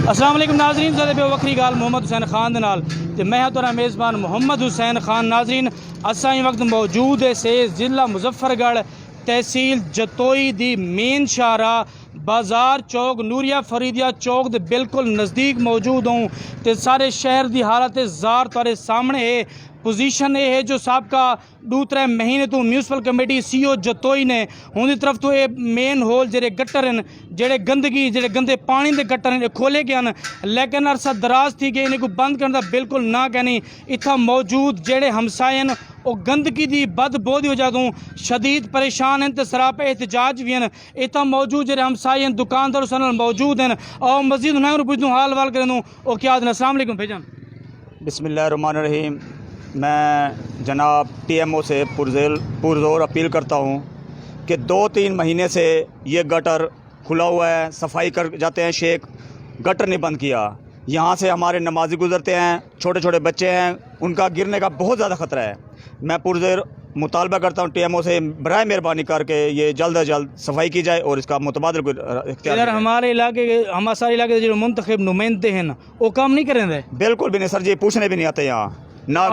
अस्सलाम वालेकुम नाज़रीन, ज़रा बेवक्री गाल मोहम्मद हुसैन खान दे नाल ते मैं तुहाडा मेज़बान मोहम्मद हुसैन खान। नाज़रीन असां इस वक्त मौजूद है से ज़िला मुजफ्फरगढ़ तहसील जतोई दी मेन शाहराह बाज़ार चौक नूरिया फरीदिया चौक दे बिल्कुल नज़दीक मौजूद हूँ ते सारे शहर की हालत ज़ार तुहाडे सामने है। पोजीशन ये है जो सबका 2-3 महीने तो म्यूनसिपल कमेटी CO जतोई ने उनकी तरफ तो ये मेन होल जेडे गटर हैं जेडे गंदगी जेडे गंदे पानी के गटर हैं खोले गए हैं, लेकिन अरसा दराज थी कि इनको बंद करने का बिल्कुल ना कहनी। इतना मौजूद जेडे हमसाए हैं वो गंदगी की बदबू की वजह तो शदीद परेशान हैं तो सरापे एहतजाज भी हैं। इतना मौजूद जेडे हमसाए हैं दुकानदार उस मौजूद हैं और मजीद मैं पूछूँ हाल वाल करें वो क्या दिन। अस्सलाम वालेकुम भाईजान। बिस्मिल्लाहिर्रहमानिर्रहीम। मैं जनाब TMO से पुरज़ोर अपील करता हूँ कि 2-3 महीने से ये गटर खुला हुआ है, सफाई कर जाते हैं शेख, गटर नहीं बंद किया। यहाँ से हमारे नमाजी गुज़रते हैं, छोटे छोटे बच्चे हैं, उनका गिरने का बहुत ज़्यादा ख़तरा है। मैं पुरज़ोर मुतालबा करता हूँ TMO से बराए मेहरबानी करके ये जल्द अज जल्द सफाई की जाए और इसका मुतबादल इधर हमारे सारे इलाके जो मुंतखब नुमाइंदे हैं वो काम नहीं करें रहे। बिल्कुल भी नहीं सर जी, पूछने भी नहीं आते यहाँ ना।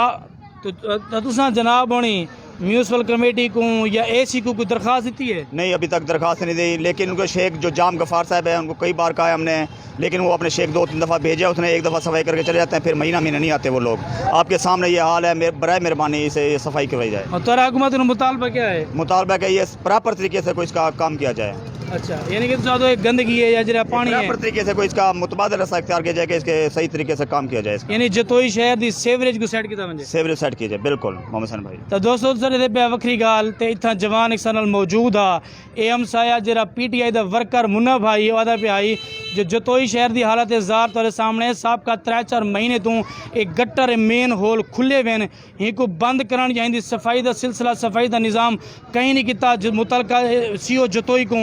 तो तुसा जनाब होनी म्यूनसिपल कमेटी को या AC को कोई दरख्वास्त दी है? नहीं, अभी तक दरख्वास्त नहीं दी, लेकिन उनके शेख जो जाम गफ़ार साहब है उनको कई बार कहा है हमने, लेकिन वो अपने शेख 2-3 दफ़ा भेजा, उसने एक दफ़ा सफाई करके चले जाते हैं, फिर महीना नहीं आते वो लोग। आपके सामने ये हाल है, बराए मेहरबानी इसे सफाई करवाई जाए। और तो हुकूमत का मुतालबा क्या है? मुतालबा है ये प्रॉपर तरीके से कोई इसका काम किया जाए। अच्छा, यानी कि तो एक गंदगी है या जरा पानी है, प्रॉपर तरीके से कोई इसका मुतबादल रास्ता इख्तियार किया जाए कि इसके सही तरीके से काम किया जाए। यानी जतोई शहर की सेवरेज को सेट किया जाए, सेवरेज सेट किया जाए। बिल्कुल मोहम्मद हसन भाई। तो दोस्तों सर ये वक्री गाल तो इतना जवान एक साल मौजूद आ हमसाया जरा PTI का वर्कर मुन्ना भाई वादा पे आई जो जतोई शहर की हालत ज़ार तेरे सामने साहब का 3-4 महीने तो एक गटर मेन होल खुले हुए हैं, इनको बंद कराने चाहिए। सफाई का सिलसिला सफाई का निज़ाम कहीं नहीं किया। मुतलका CO जतोई को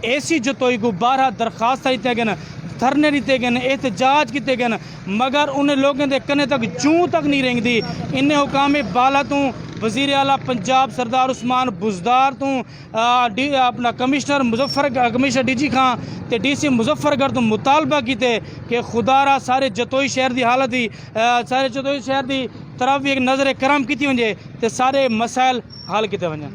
AC जतोई को 12 दरखास्त दिते गए, धरने दिते गए, एहतजाज किए गए, मगर उन्हें लोगों के कन्ने तक जूं तक नहीं रेंगती। इन्हें हुकाम बाला तो वज़ीर आला पंजाब सरदार उस्मान बुज़दार तो अपना कमिश्नर DG खां ते DC मुजफ्फरगढ़ तो मुतालबा किए कि खुदारा सारे जतोई शहर की हालत ही सारे जतोई शहर की तरफ भी एक नज़र करम की वजे तो सारे मसाइल हल किए वजन।